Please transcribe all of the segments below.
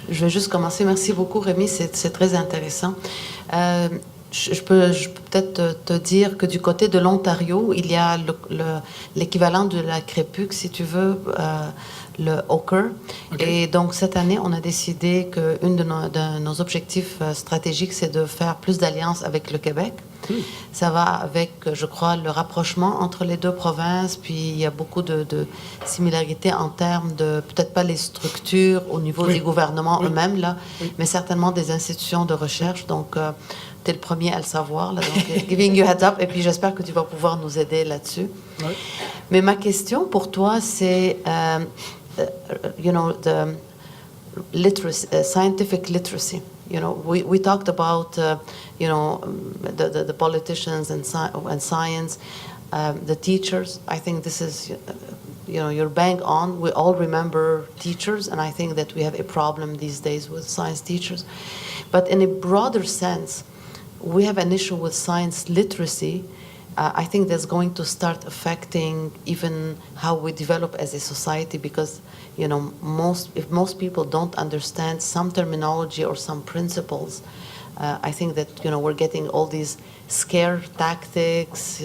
Je vais juste commencer. Merci beaucoup, Rémi, c'est très intéressant. Je peux peut-être te dire que du côté de l'Ontario, il y a l'équivalent de la CREPUC, si tu veux, le OCR. Okay. Et donc, cette année, on a décidé qu'un de nos objectifs stratégiques, c'est de faire plus d'alliances avec le Québec. Ça va avec, je crois, le rapprochement entre les deux provinces, puis il y a beaucoup de similarités en termes de, peut-être pas les structures au niveau des gouvernements eux-mêmes, là, mais certainement des institutions de recherche. Donc, tu es le premier à le savoir, là, donc giving you heads up, et puis j'espère que tu vas pouvoir nous aider là-dessus. Mais ma question pour toi, c'est, you know, the literacy, scientific literacy. You know, we talked about, you know, the politicians and science, the teachers. I think this is, you know, you're bang on. We all remember teachers, and I think that we have a problem these days with science teachers. But in a broader sense, we have an issue with science literacy. I think that's going to start affecting even how we develop as a society, because you know, if most people don't understand some terminology or some principles, I think that, you know, we're getting all these scare tactics,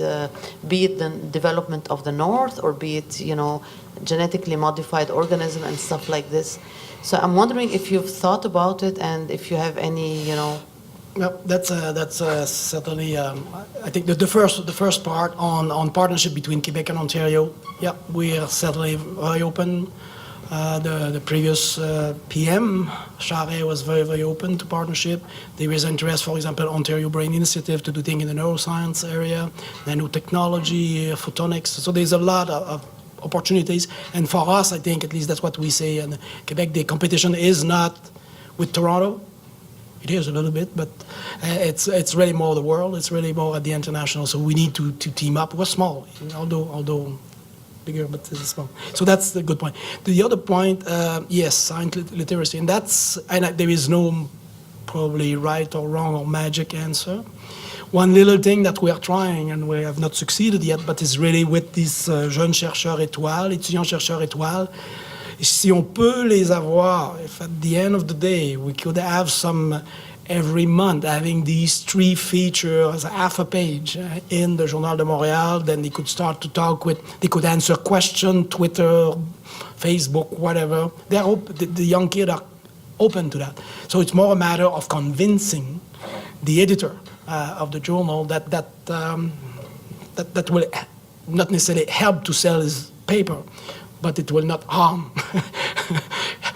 be it the development of the North or be it, you know, genetically modified organism and stuff like this. So I'm wondering if you've thought about it and if you have any, you know. No, that's certainly. I think the first part on partnership between Quebec and Ontario. Yeah, we are certainly very open. The previous PM, Charest, was very open to partnership. There is interest, for example, Ontario Brain Initiative to do things in the neuroscience area, nanotechnology, photonics. So there's a lot of opportunities. And for us, I think, at least that's what we say in Quebec, the competition is not with Toronto. It is a little bit, but it's really more the world. It's really more at the international. So we need to team up. We're small, although bigger, but it's small. So that's the good point. The other point, yes, science literacy, and there is no probably right or wrong or magic answer. One little thing that we are trying, and we have not succeeded yet, but is really with these jeunes chercheurs étoiles, étudiants chercheurs étoiles. Si on peut les avoir, if at the end of the day we could have some every month having these 3 features, half a page in the Journal de Montréal, then they could start to talk they could answer questions, Twitter, Facebook, whatever. The young kids are open to that. So it's more a matter of convincing the editor of the journal that will not necessarily help to sell his paper, but it will not harm.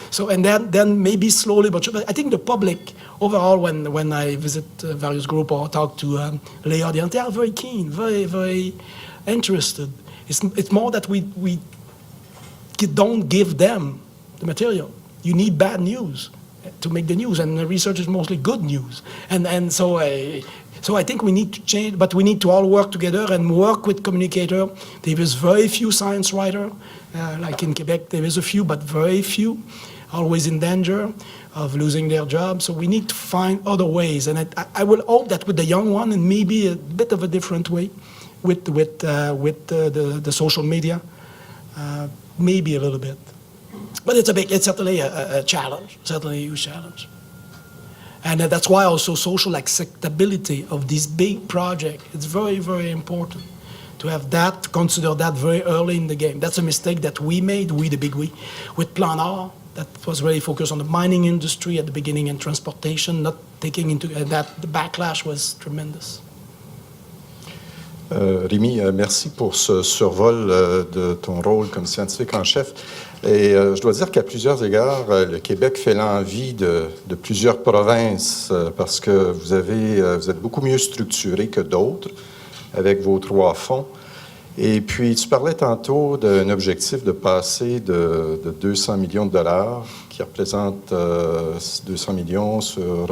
So, and then maybe slowly, but I think the public overall, when I visit various groups or talk to lay audience, they are very keen, very interested. It's more that we don't give them the material. You need bad news to make the news, and the research is mostly good news. And so I think we need to change, but we need to all work together and work with communicator. There is very few science writers, like in Quebec, there is a few, but very few, always in danger of losing their job. So we need to find other ways. And I will hope that with the young one, and maybe a bit of a different way, with the social media, maybe a little bit. But it's certainly a challenge, certainly a huge challenge. And that's why also social acceptability of this big project, it's very, very important to have that, to consider that very early in the game. That's a mistake that we made, the big we, with Plan R, that was really focused on the mining industry at the beginning and transportation, not taking into that the backlash was tremendous. Rémi, merci pour ce survol de ton rôle comme scientifique en chef. Et je dois dire qu'à plusieurs égards, le Québec fait l'envie de plusieurs provinces parce que vous êtes beaucoup mieux structuré que d'autres avec vos 3 fonds. Et puis, tu parlais tantôt d'un objectif de passer de 200 millions de dollars, qui représente 200 millions sur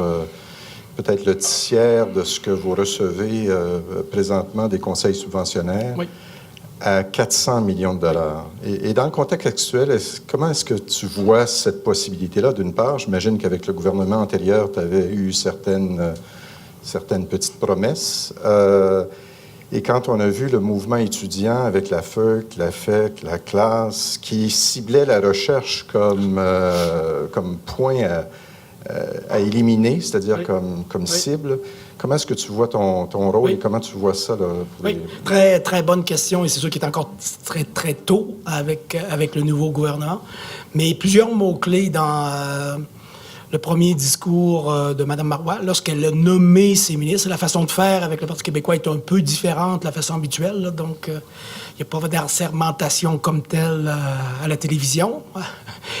peut-être le tiers de ce que vous recevez présentement des conseils subventionnaires, oui, à 400 millions de dollars. Et dans le contexte actuel, comment est-ce que tu vois cette possibilité-là? D'une part, j'imagine qu'avec le gouvernement antérieur, tu avais eu certaines petites promesses. Et quand on a vu le mouvement étudiant avec la FEC, la FEC, la classe, qui ciblait la recherche comme point à éliminer, c'est-à-dire comme cible, comment est-ce que tu vois ton rôle et comment tu vois ça? Là, Oui, très, très bonne question et c'est sûr qu'il est encore très, très tôt avec le nouveau gouvernement. Mais plusieurs mots-clés dans le premier discours de Mme Marois, lorsqu'elle a nommé ses ministres, la façon de faire avec le Parti québécois est un peu différente de la façon habituelle. Là, donc, il n'y a pas d'assermentation comme telle à la télévision.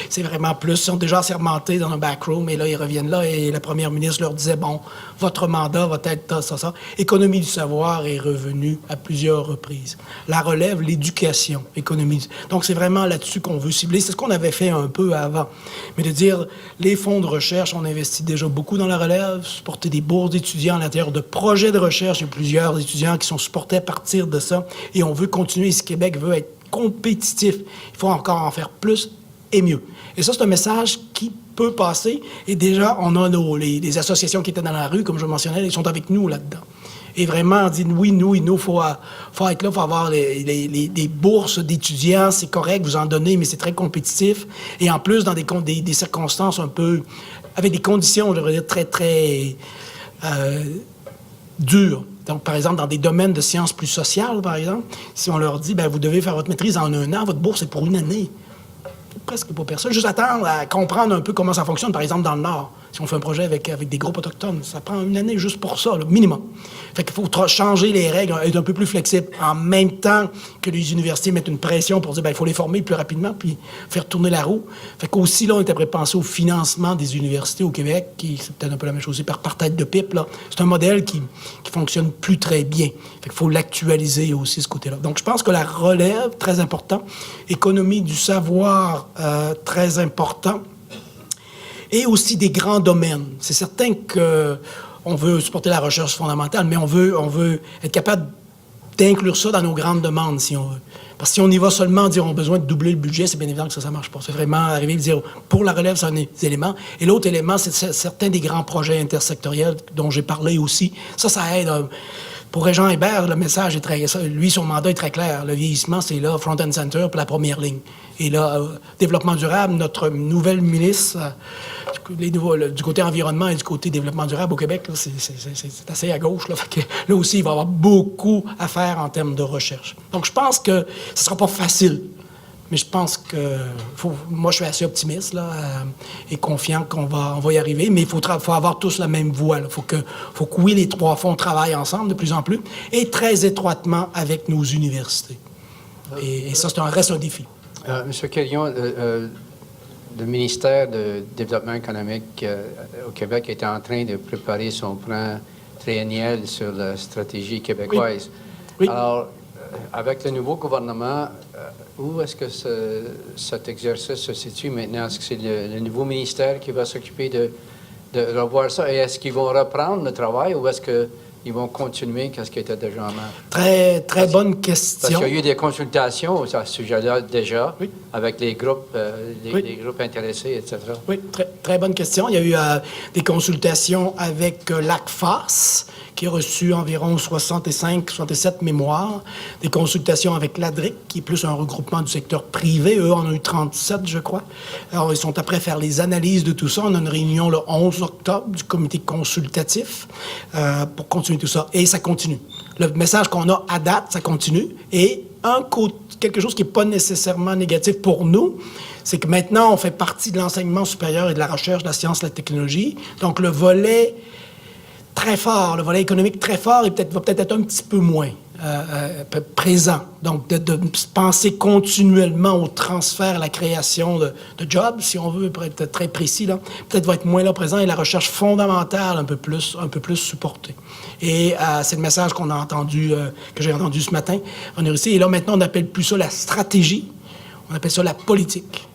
C'est vraiment plus, ils sont déjà assermentés dans un backroom et là, ils reviennent là et la première ministre leur disait, bon, votre mandat va être ça. Économie du savoir est revenue à plusieurs reprises. La relève, l'éducation, économie. Donc, c'est vraiment là-dessus qu'on veut cibler. C'est ce qu'on avait fait un peu avant. Mais de dire, les fonds de recherche, on investit déjà beaucoup dans la relève, supporter des bourses d'étudiants à l'intérieur de projets de recherche. Il y a plusieurs étudiants qui sont supportés à partir de ça et on veut continuer. Si Québec veut être compétitif, il faut encore en faire plus et mieux. Et ça, c'est un message qui peut passer. Et déjà, on a les associations qui étaient dans la rue, comme je mentionnais, ils sont avec nous là-dedans. Et vraiment, on dit, oui, il faut être là, il faut avoir des bourses d'étudiants, c'est correct, vous en donnez, mais c'est très compétitif. Et en plus, dans des circonstances un peu, avec des conditions, je devrais dire, très, très dures. Donc, par exemple, dans des domaines de sciences plus sociales, par exemple, si on leur dit, bien, vous devez faire votre maîtrise en 1 an, votre bourse est pour 1 année. Presque pas personne. Juste attendre à comprendre un peu comment ça fonctionne. Par exemple, dans le Nord, si on fait un projet avec des groupes autochtones, ça prend 1 année juste pour ça, là, minimum. Fait qu'il faut changer les règles, être un peu plus flexible, en même temps que les universités mettent une pression pour dire, bien, il faut les former plus rapidement, puis faire tourner la roue. Fait qu'aussi, là, on est après penser au financement des universités au Québec, qui c'est peut-être un peu la même chose, par tête de pipe, là. C'est un modèle qui fonctionne plus très bien. Fait qu'il faut l'actualiser aussi, ce côté-là. Donc, je pense que la relève, très important. Économie du savoir, très important. Et aussi des grands domaines. C'est certain qu'on veut supporter la recherche fondamentale, mais on veut être capable d'inclure ça dans nos grandes demandes, si on veut. Parce que si on y va seulement dire on a besoin de doubler le budget, c'est bien évident que ça ne marche pas. C'est vraiment arriver et dire pour la relève, c'est un des éléments. Et l'autre élément, c'est certains des grands projets intersectoriels dont j'ai parlé aussi. Ça aide. Pour Régent Hébert, le message est très... Lui, son mandat est très clair. Le vieillissement, c'est là, front and center, pour la première ligne. Et là, développement durable, notre nouvelle ministre, du côté environnement et du côté développement durable au Québec, là, c'est assez à gauche. Là, fait que, là aussi, il va y avoir beaucoup à faire en termes de recherche. Donc, je pense que ce ne sera pas facile. Mais je pense que... moi, je suis assez optimiste là, et confiant qu'on va y arriver. Mais il faut avoir tous la même voie. Il faut que oui, les trois fonds travaillent ensemble de plus en plus et très étroitement avec nos universités. Et ça, reste un défi. Monsieur Quirion, le ministère du Développement économique au Québec est en train de préparer son plan triennial sur la stratégie québécoise. Oui. Alors, avec le nouveau gouvernement, où est-ce que cet exercice se situe maintenant? Est-ce que c'est le nouveau ministère qui va s'occuper de revoir ça? Et est-ce qu'ils vont reprendre le travail ou est-ce qu'ils vont continuer ce qui était déjà en marche? Très, très bonne question. Parce qu'il y a eu des consultations à ce sujet-là déjà, oui, avec les groupes, oui, les groupes intéressés, etc. Oui, très, très bonne question. Il y a eu des consultations avec l'ACFAS, qui a reçu environ 67 mémoires, des consultations avec l'ADRIC, qui est plus un regroupement du secteur privé. Eux, on a eu 37, je crois. Alors, ils sont après à faire les analyses de tout ça. On a une réunion le 11 octobre du comité consultatif pour continuer tout ça. Et ça continue. Le message qu'on a à date, ça continue. Et quelque chose qui n'est pas nécessairement négatif pour nous, c'est que maintenant, on fait partie de l'enseignement supérieur et de la recherche, de la science, de la technologie. Donc, le volet très fort, le volet économique très fort, va peut-être être un petit peu moins présent. Donc, de penser continuellement au transfert, à la création de jobs, si on veut, pour être très précis, là, peut-être va être moins là présent et la recherche fondamentale un peu plus supportée. Et c'est le message qu'on a entendu, que j'ai entendu ce matin en université. Et là, maintenant, on n'appelle plus ça la stratégie, on appelle ça la politique.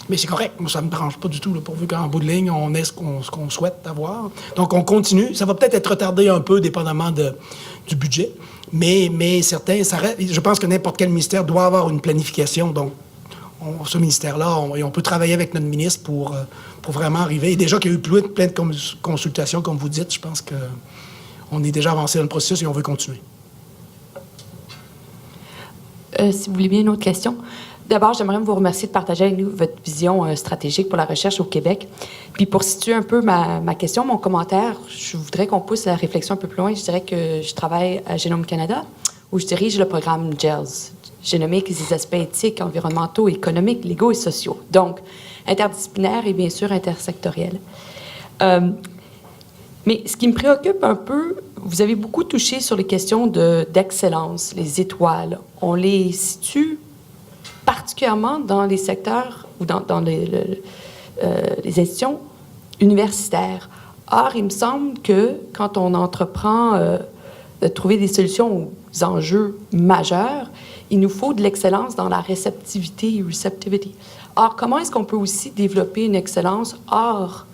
Mais c'est correct, moi, ça ne me dérange pas du tout, là, pourvu qu'en bout de ligne, on ait ce qu'on souhaite avoir. Donc, on continue. Ça va peut-être être retardé un peu, dépendamment du budget, mais certains, je pense que n'importe quel ministère doit avoir une planification. Donc, ce ministère-là, on peut travailler avec notre ministre pour vraiment arriver. Et déjà qu'il y a eu plein de consultations, comme vous dites, je pense qu'on est déjà avancé dans le processus et on veut continuer. si vous voulez bien, une autre question. D'abord, j'aimerais vous remercier de partager avec nous votre vision stratégique pour la recherche au Québec. Puis pour situer un peu ma question, mon commentaire, je voudrais qu'on pousse la réflexion un peu plus loin. Je dirais que je travaille à Génome Canada, où je dirige le programme GELS, Génomique et ses aspects éthiques, environnementaux, économiques, légaux et sociaux. Donc, interdisciplinaire et bien sûr intersectoriel. Mais ce qui me préoccupe un peu, vous avez beaucoup touché sur les questions d'excellence, les étoiles. On les situe particulièrement dans les secteurs ou dans les institutions universitaires. Or, il me semble que quand on entreprend de trouver des solutions aux enjeux majeurs, il nous faut de l'excellence dans la réceptivité et receptivity. Or, comment est-ce qu'on peut aussi développer une excellence hors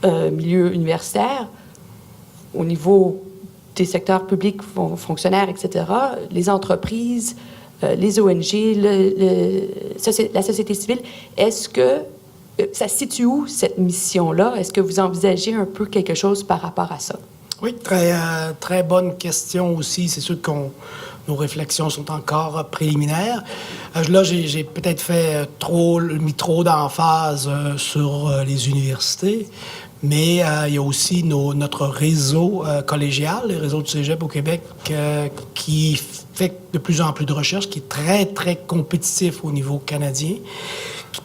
milieu universitaire, au niveau des secteurs publics, fonctionnaires, etc., les entreprises, les ONG, la société civile? Est-ce que ça se situe où, cette mission-là? Est-ce que vous envisagez un peu quelque chose par rapport à ça? Oui, très bonne question aussi. C'est sûr que nos réflexions sont encore préliminaires. Là, j'ai peut-être mis trop d'emphase sur les universités, mais il y a aussi notre réseau collégial, le réseau du Cégep au Québec, qui fait de plus en plus de recherche, qui est très, très compétitif au niveau canadien.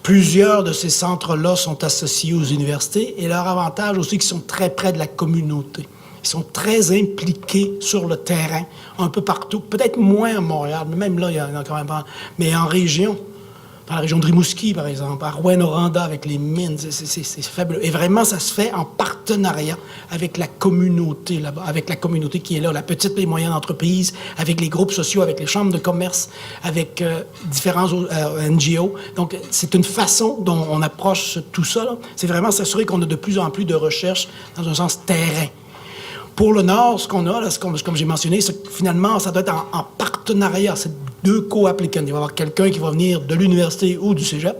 Plusieurs de ces centres-là sont associés aux universités et leur avantage aussi, qu'ils sont très près de la communauté. Ils sont très impliqués sur le terrain, un peu partout. Peut-être moins à Montréal, mais même là, il y en a quand même pas. Mais en région, dans la région de Rimouski, par exemple, à Rouyn-Noranda, avec les mines, c'est fabuleux. Et vraiment, ça se fait en partenariat avec la communauté là-bas, avec la communauté qui est là, la petite et moyenne entreprise, avec les groupes sociaux, avec les chambres de commerce, avec différents NGO. Donc, c'est une façon dont on approche tout ça, là. C'est vraiment s'assurer qu'on a de plus en plus de recherche dans un sens terrain. Pour le Nord, ce qu'on a, là, comme j'ai mentionné, c'est que finalement, ça doit être en partenariat. C'est deux co-applicants. Il va y avoir quelqu'un qui va venir de l'université ou du cégep,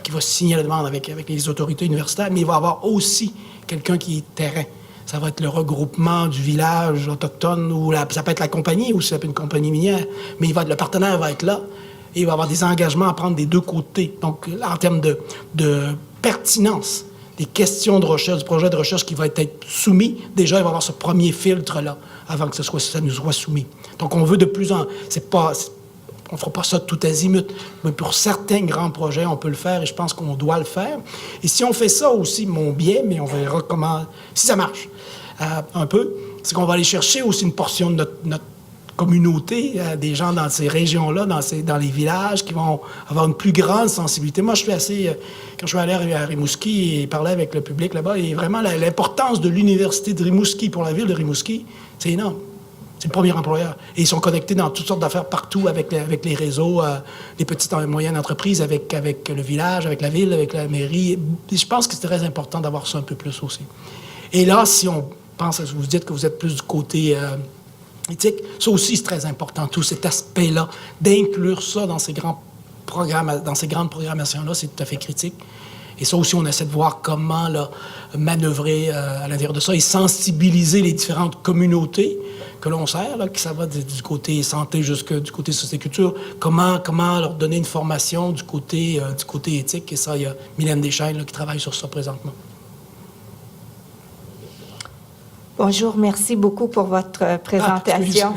qui va signer la demande avec les autorités universitaires, mais il va y avoir aussi quelqu'un qui est terrain. Ça va être le regroupement du village autochtone, ou ça peut être la compagnie, ou ça peut être une compagnie minière, mais le partenaire va être là, et il va y avoir des engagements à prendre des deux côtés. Donc, en termes de pertinence, des questions de recherche, du projet de recherche qui va être soumis, déjà, il va y avoir ce premier filtre-là avant que ça nous soit soumis. Donc, on veut de plus en... on ne fera pas ça tout azimut, mais pour certains grands projets, on peut le faire et je pense qu'on doit le faire. Et si on fait ça aussi, mon biais, mais on verra comment... Si ça marche un peu, c'est qu'on va aller chercher aussi une portion de notre communauté, des gens dans ces régions-là, dans les villages, qui vont avoir une plus grande sensibilité. Moi, je suis assez... quand je suis allé à Rimouski et parler avec le public là-bas, et vraiment, l'importance de l'université de Rimouski pour la ville de Rimouski, c'est énorme. C'est le premier employeur. Et ils sont connectés dans toutes sortes d'affaires partout avec les réseaux, les petites et moyennes entreprises, avec le village, avec la ville, avec la mairie. Et je pense que c'est très important d'avoir ça un peu plus aussi. Et là, si on pense, vous dites que vous êtes plus du côté... éthique, ça aussi, c'est très important, tout cet aspect-là, d'inclure ça dans ces grands programmes, dans ces grandes programmations-là, c'est tout à fait critique. Et ça aussi, on essaie de voir comment là, manœuvrer à l'intérieur de ça et sensibiliser les différentes communautés que l'on sert, là, que ça va du côté santé jusqu'au côté socioculture, comment leur donner une formation du côté éthique. Et ça, il y a Mylène Deschênes là, qui travaille sur ça présentement. Bonjour, merci beaucoup pour votre présentation.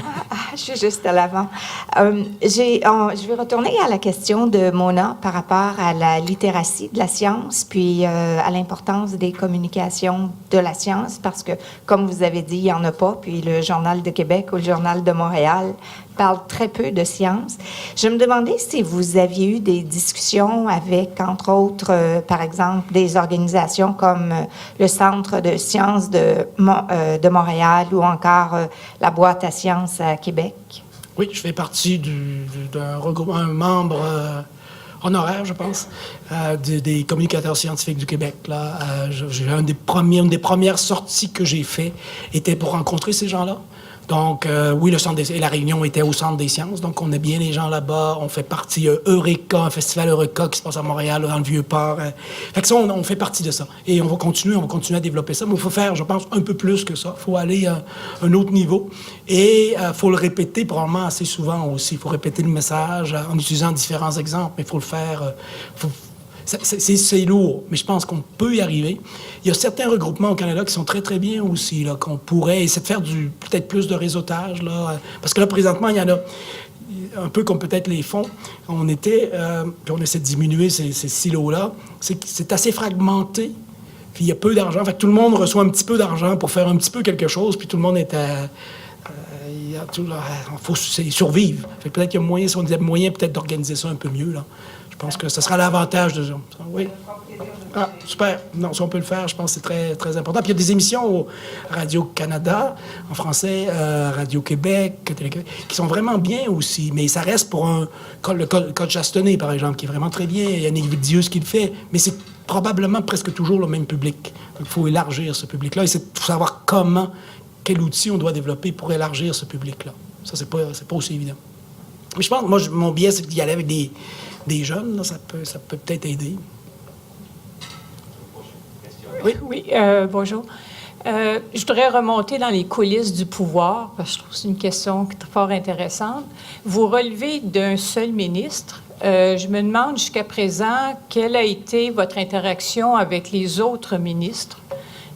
Je suis juste à l'avant. Je vais retourner à la question de Mona par rapport à la littératie de la science, puis à l'importance des communications de la science, parce que, comme vous avez dit, il n'y en a pas, puis le Journal de Québec ou le Journal de Montréal parle très peu de science. Je me demandais si vous aviez eu des discussions avec, entre autres, par exemple, des organisations comme le Centre de sciences de Montréal ou encore la Boîte à sciences à Québec. Oui, je fais partie d'un regroupement, un membre honoraire, je pense, des communicateurs scientifiques du Québec. Là, une des premières sorties que j'ai fait était pour rencontrer ces gens-là, Donc, oui, la Réunion était au Centre des sciences, donc on a bien les gens là-bas. On fait partie Eureka, un festival Eureka qui se passe à Montréal, dans le Vieux-Port. Fait que ça, on fait partie de ça. Et on va continuer à développer ça. Mais il faut faire, je pense, un peu plus que ça. Il faut aller à un autre niveau. Et il faut le répéter probablement assez souvent aussi. Il faut répéter le message en utilisant différents exemples, mais il faut le faire... C'est lourd, mais je pense qu'on peut y arriver. Il y a certains regroupements au Canada qui sont très, très bien aussi, là, qu'on pourrait essayer de faire peut-être plus de réseautage, là, parce que là, présentement, il y en a un peu comme peut-être les fonds. Puis on essaie de diminuer ces silos-là. C'est assez fragmenté, puis il y a peu d'argent. Fait que tout le monde reçoit un petit peu d'argent pour faire un petit peu quelque chose, puis tout le monde est il faut survivre. Fait que peut-être qu'il y a moyen, si on a moyen peut-être d'organiser ça un peu mieux, là. Je pense que ce sera l'avantage de ça. Oui. Ah, super. Non, si on peut le faire, je pense que c'est très, très important. Puis il y a des émissions au Radio-Canada, en français, Radio-Québec, Télé-Québec, qui sont vraiment bien aussi. Mais ça reste pour le Code Chastenay, par exemple, qui est vraiment très bien. Il y a Yannick Vildius qui le fait. Mais c'est probablement presque toujours le même public. Donc, il faut élargir ce public-là. Et il faut savoir quel outil on doit développer pour élargir ce public-là. Ça, c'est pas aussi évident. Mais je pense, moi, mon biais, c'est d'y aller avec des jeunes, là, ça peut peut-être aider. Oui, bonjour. Je voudrais remonter dans les coulisses du pouvoir, parce que je trouve que c'est une question fort intéressante. Vous relevez d'un seul ministre. Je me demande jusqu'à présent quelle a été votre interaction avec les autres ministres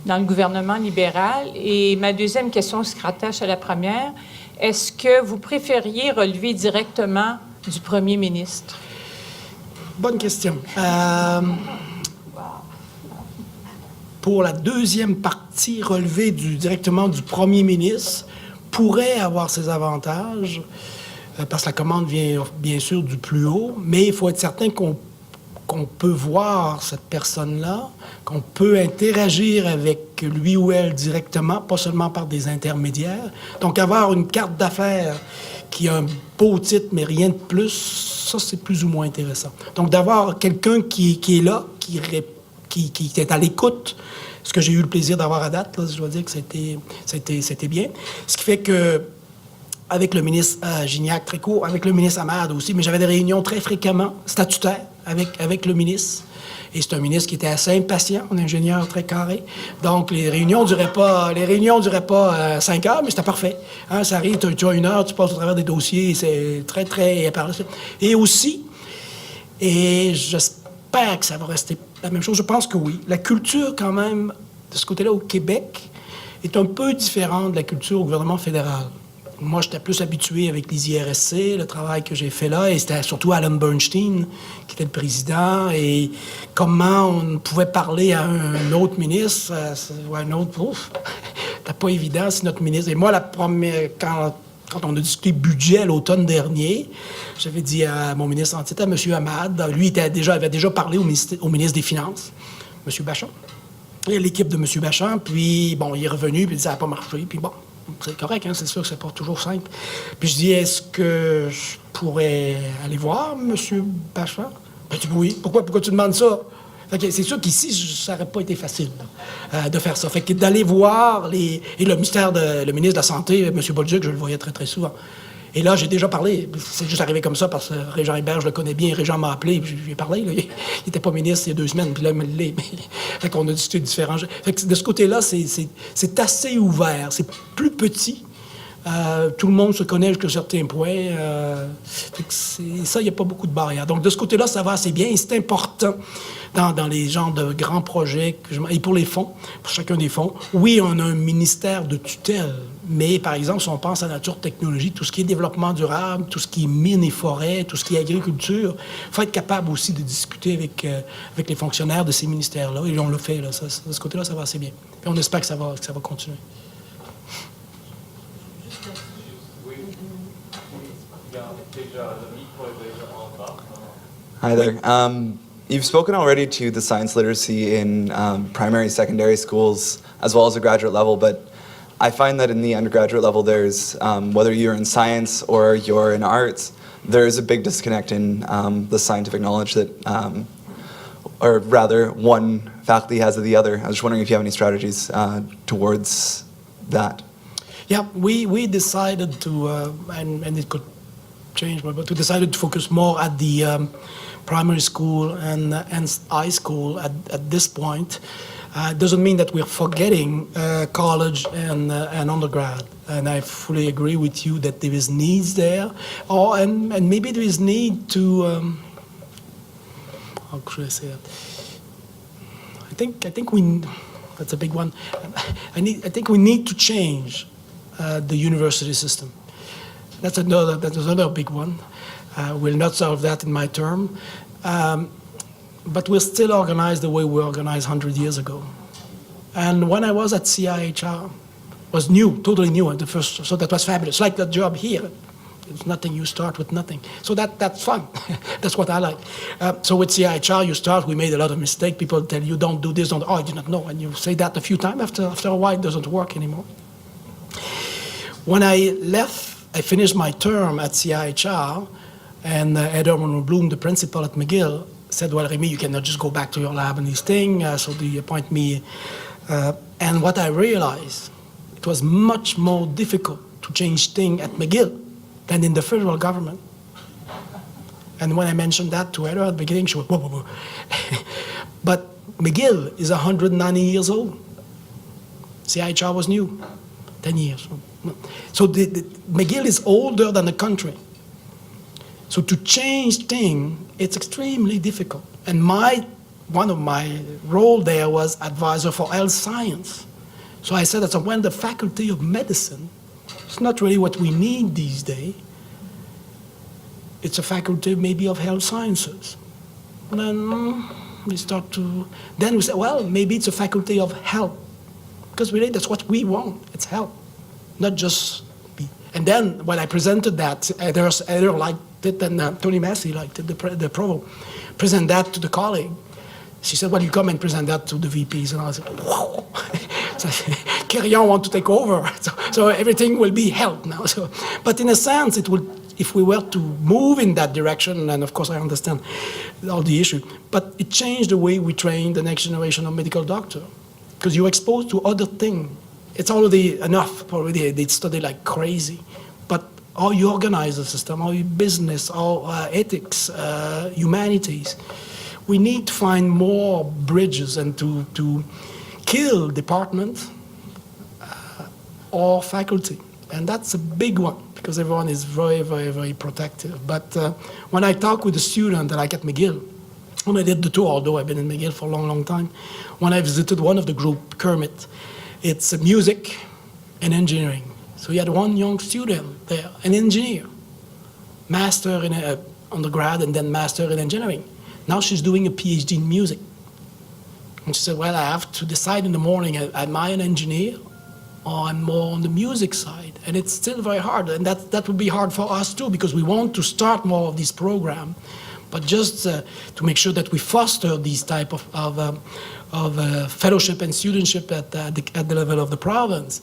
dans le gouvernement libéral. Et ma deuxième question se rattache à la première. Est-ce que vous préfériez relever directement du premier ministre? Bonne question. Pour la deuxième partie, relever directement du premier ministre pourrait avoir ses avantages, parce que la commande vient bien sûr du plus haut, mais il faut être certain qu'on peut voir cette personne-là, qu'on peut interagir avec lui ou elle directement, pas seulement par des intermédiaires. Donc, avoir une carte d'affaires qui a un beau titre, mais rien de plus, ça, c'est plus ou moins intéressant. Donc, d'avoir quelqu'un qui est là, qui est à l'écoute, ce que j'ai eu le plaisir d'avoir à date, là, je dois dire que c'était bien. Ce qui fait que, avec le ministre Gignac, très court, avec le ministre Amad aussi, mais j'avais des réunions très fréquemment, statutaires, avec le ministre. Et c'est un ministre qui était assez impatient, un ingénieur très carré. Donc, les réunions duraient pas 5 heures, mais c'était parfait. Hein, ça arrive, tu as 1 heure, tu passes au travers des dossiers, c'est très, très... Et aussi, et j'espère que ça va rester la même chose, je pense que oui, la culture, quand même, de ce côté-là, au Québec, est un peu différente de la culture au gouvernement fédéral. Moi, j'étais plus habitué avec les IRSC, le travail que j'ai fait là, et c'était surtout Alan Bernstein qui était le président, et comment on pouvait parler à un autre ministre, ou à un autre... Ouf, c'était pas évident, c'est notre ministre. Et moi, la première... Quand on a discuté budget à l'automne dernier, j'avais dit à mon ministre en titre, à M. Amad, lui avait déjà parlé au ministre des Finances, M. Bachand, et l'équipe de M. Bachand, puis bon, il est revenu, puis il dit, ça n'a pas marché, puis bon, c'est correct, hein, c'est sûr que c'est pas toujours simple. Puis je dis, est-ce que je pourrais aller voir M. Bachand? Ben, tu dis, oui. Pourquoi tu demandes ça? Fait que c'est sûr qu'ici, ça n'aurait pas été facile de faire ça. Fait que d'aller voir et le ministre de la Santé, M. Bolduc, je le voyais très, très souvent. Et là, j'ai déjà parlé. C'est juste arrivé comme ça parce que Régent Hébert, je le connais bien. Régent m'a appelé, puis je lui ai parlé. Là. Il n'était pas ministre il y a 2 semaines, puis là, il me l'est. Fait qu'on a discuté de différents... Fait que de ce côté-là, c'est assez ouvert. C'est plus petit. Tout le monde se connaît jusqu'à un certain point. Ça, il n'y a pas beaucoup de barrières. Donc, de ce côté-là, ça va assez bien. Et c'est important dans les genres de grands projets. Et pour les fonds, pour chacun des fonds, oui, on a un ministère de tutelle. Mais, par exemple, si on pense à nature technologie, tout ce qui est développement durable, tout ce qui est mines et forêts, tout ce qui est agriculture, il faut être capable aussi de discuter avec les fonctionnaires de ces ministères-là. Et on le fait. Là. De ce côté-là, ça va assez bien. Et on espère que ça va continuer. Hi there. You've spoken already to the science literacy in primary, secondary schools, as well as the graduate level, but I find that in the undergraduate level, there's, whether you're in science or you're in arts, there's a big disconnect in the scientific knowledge that, or rather, one faculty has of the other. I was just wondering if you have any strategies towards that. Yeah, we decided to, and it could change, but we decided to focus more at the primary school and high school at this point. It doesn't mean that we're forgetting college and undergrad. And I fully agree with you that there is needs there, and maybe there is need to. How could I say that? I think we. That's a big one. I think we need to change the university system. That's another big one. We'll not solve that in my term. But we're still organized the way we were organized 100 years ago. And when I was at CIHR, was new, totally new at the first, so that was fabulous. Like that job here. It's nothing, you start with nothing. So that's fun. That's what I like. So with CIHR, you start, we made a lot of mistakes. People tell you, don't do this, I did not know. And you say that a few times, after a while, it doesn't work anymore. When I left, I finished my term at CIHR, and Heather Monroe-Bloom, the principal at McGill, said, well, Remy, you cannot just go back to your lab and this thing, so they appoint me. And what I realized, it was much more difficult to change things at McGill than in the federal government. And when I mentioned that to Heather at the beginning, she went, whoa, whoa, whoa. But McGill is 190 years old. CIHR was new, 10 years. So McGill is older than the country. So to change things, it's extremely difficult. And one of my role there was advisor for health science. So I said that when the faculty of medicine, it's not really what we need these days. It's a faculty maybe of health sciences. And then we start to, then we say, well, maybe it's a faculty of health. Because really that's what we want, it's health, not just be. And then when I presented that, Heather liked it, and Tony Massey liked it, the provost, present that to the colleague. She said, well, you come and present that to the VPs. And I was like, wow. So, Kerian want to take over. So everything will be health now. So, but in a sense, it will, if we were to move in that direction, and of course I understand all the issue, but it changed the way we train the next generation of medical doctor. Because you're exposed to other things. It's already enough. Already they study like crazy. But how you organize the system, how you business, how ethics, humanities. We need to find more bridges and to kill departments or faculty. And that's a big one because everyone is very, very, very protective. But when I talk with a student, like at McGill, when I did the tour, although I've been in McGill for a long, long time, when I visited one of the group, Kermit, it's music and engineering. So he had one young student there, an engineer, master in undergrad and then master in engineering. Now she's doing a PhD in music. And she said, well, I have to decide in the morning, am I an engineer or I'm more on the music side? And it's still very hard. And that would be hard for us too, because we want to start more of this program. But just to make sure that we foster these type of fellowship and studentship at the level of the province.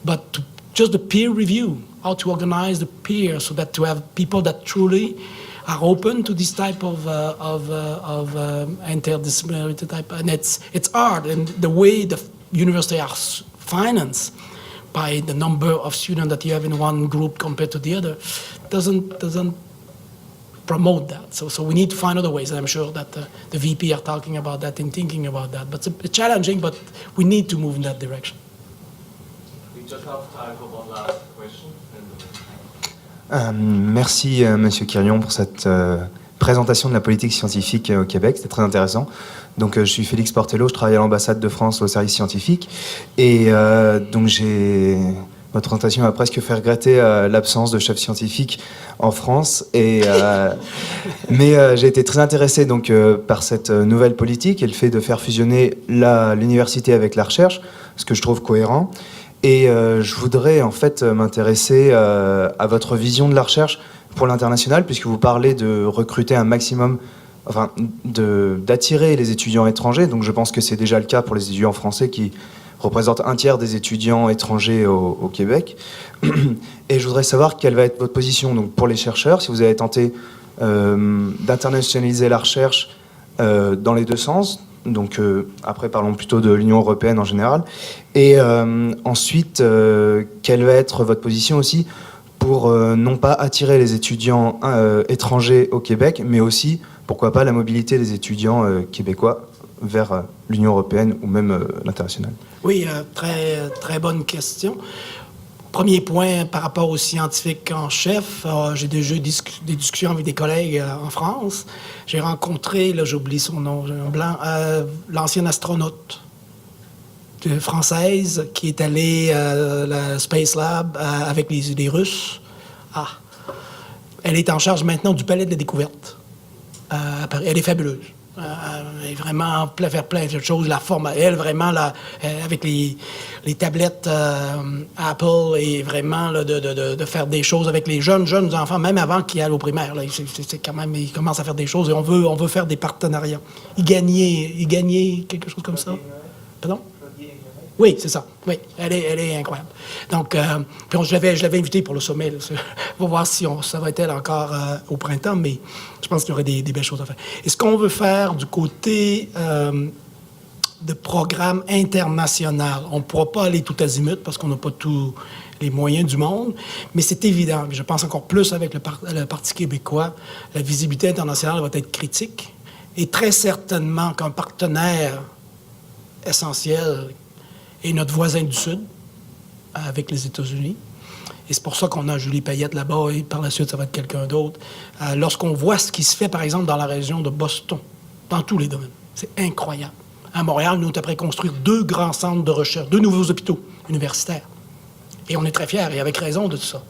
But just the peer review, how to organize the peer so that to have people that truly are open to this type of interdisciplinarity type, and it's hard. And the way the university are financed by the number of students that you have in one group compared to the other doesn't promote that. So we need to find other ways, and I'm sure that the VP are talking about that and thinking about that. But it's challenging, but we need to move in that direction. We just have time for one last question. Merci, Monsieur Kerian, pour cette présentation de la politique scientifique au Québec. C'était très intéressant. Donc, je suis Félix Portello, je travaille à l'ambassade de France au service scientifique. Et donc, votre présentation a presque fait regretter l'absence de chef scientifique en France. Mais j'ai été très intéressé donc, par cette nouvelle politique et le fait de faire fusionner l'université avec la recherche, ce que je trouve cohérent. Et je voudrais en fait m'intéresser à votre vision de la recherche pour l'international, puisque vous parlez de recruter un maximum, enfin d'attirer les étudiants étrangers. Donc je pense que c'est déjà le cas pour les étudiants français qui représentent un tiers des étudiants étrangers au Québec. Et je voudrais savoir quelle va être votre position donc, pour les chercheurs, si vous avez tenté d'internationaliser la recherche dans les deux sens, Donc après, parlons plutôt de l'Union européenne en général. Et ensuite, quelle va être votre position aussi pour non pas attirer les étudiants étrangers au Québec, mais aussi, pourquoi pas, la mobilité des étudiants québécois vers l'Union européenne ou même l'international? Oui, très bonne question. Premier point par rapport aux scientifiques en chef, j'ai déjà des discussions avec des collègues en France. J'ai rencontré, là j'oublie son nom, j'ai un blanc, l'ancienne astronaute française qui est allée à la Space Lab avec les Russes. Ah, elle est en charge maintenant du Palais de la Découverte. Elle est fabuleuse. Elle est vraiment faire plein de choses. La forme, elle, vraiment, avec les tablettes Apple, et vraiment là, de faire des choses avec les jeunes enfants, même avant qu'ils aillent au primaire. Là, c'est quand même, ils commencent à faire des choses et on veut faire des partenariats. Ils gagnaient quelque chose comme ça. Pardon? Oui, c'est ça. Oui, elle est incroyable. Donc, puis je l'avais invitée pour le sommet. Là. On va voir si ça va être elle encore au printemps, mais je pense qu'il y aurait des belles choses à faire. Et ce qu'on veut faire du côté de programme international, on ne pourra pas aller tout azimut parce qu'on n'a pas tous les moyens du monde, mais c'est évident. Je pense encore plus avec le Parti québécois, la visibilité internationale va être critique. Et très certainement qu'un partenaire essentiel est notre voisin du Sud, avec les États-Unis. Et c'est pour ça qu'on a Julie Payette là-bas, et par la suite, ça va être quelqu'un d'autre. Lorsqu'on voit ce qui se fait, par exemple, dans la région de Boston, dans tous les domaines, c'est incroyable. À Montréal, nous, on a prêt à construire 2 grands centres de recherche, 2 nouveaux hôpitaux universitaires. Et on est très fiers, et avec raison de tout ça.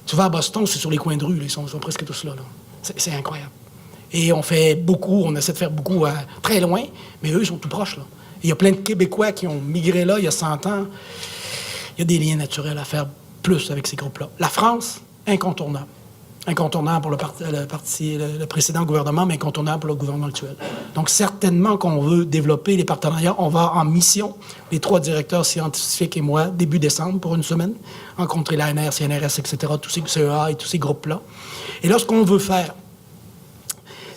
Tu vas à Boston, c'est sur les coins de rue, là, ils sont presque tous là. C'est incroyable. Et on fait beaucoup, on essaie de faire beaucoup très loin, mais eux, ils sont tout proches, là. Il y a plein de Québécois qui ont migré là il y a 100 ans. Il y a des liens naturels à faire plus avec ces groupes-là. La France, incontournable. Incontournable pour le précédent gouvernement, mais incontournable pour le gouvernement actuel. Donc, certainement qu'on veut développer les partenariats. On va en mission, les 3 directeurs scientifiques et moi, début décembre, pour une semaine, rencontrer l'ANR, CNRS, etc., tous ces CEA et tous ces groupes-là. Et là, ce qu'on veut faire,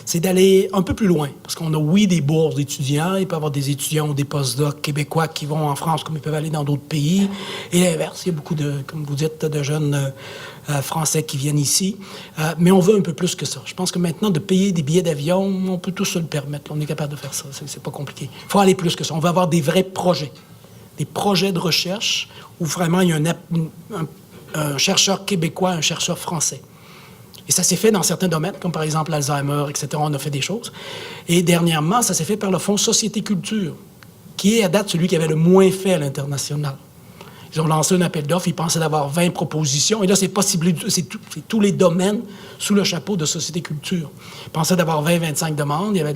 c'est d'aller un peu plus loin. Parce qu'on a, oui, des bourses d'étudiants. Il peut y avoir des étudiants ou des postdocs québécois qui vont en France comme ils peuvent aller dans d'autres pays. Et l'inverse, il y a beaucoup de, comme vous dites, de jeunes Français qui viennent ici. Mais on veut un peu plus que ça. Je pense que maintenant, de payer des billets d'avion, on peut tous se le permettre. On est capable de faire ça. C'est pas compliqué. Il faut aller plus que ça. On va avoir des vrais projets. Des projets de recherche où vraiment il y a un chercheur québécois, un chercheur français. Et ça s'est fait dans certains domaines, comme par exemple l'Alzheimer, etc. On a fait des choses. Et dernièrement, ça s'est fait par le Fonds Société Culture, qui est à date celui qui avait le moins fait à l'international. Ils ont lancé un appel d'offres, ils pensaient d'avoir 20 propositions. Et là, c'est pas ciblé, c'est tous les domaines sous le chapeau de Société Culture. Ils pensaient d'avoir 20-25 demandes. Il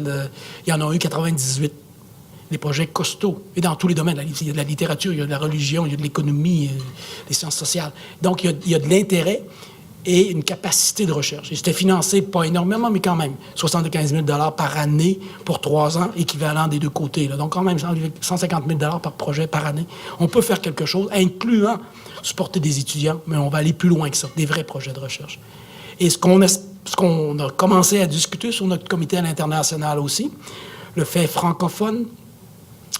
y en a eu 98. Des projets costauds. Et dans tous les domaines. Il y a de la littérature, il y a de la religion, il y a de l'économie, des sciences sociales. Donc, il y a de l'intérêt et une capacité de recherche. Et c'était financé, pas énormément, mais quand même, 75 000 $ par année pour 3 ans, équivalent des 2 côtés. Là. Donc, quand même, 150 000 $ par projet par année. On peut faire quelque chose, incluant supporter des étudiants, mais on va aller plus loin que ça, des vrais projets de recherche. Et ce qu'on a commencé à discuter sur notre comité à l'international aussi, le fait francophone,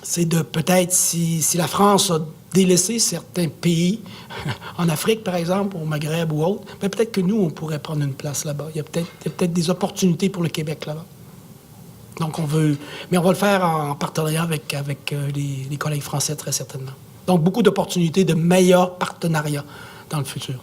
c'est de peut-être, si la France a délaissé certains pays, en Afrique par exemple, au Maghreb ou autre, ben peut-être que nous, on pourrait prendre une place là-bas. Il y a peut-être des opportunités pour le Québec là-bas. Donc mais on va le faire en partenariat avec les collègues français très certainement. Donc beaucoup d'opportunités de meilleurs partenariats dans le futur.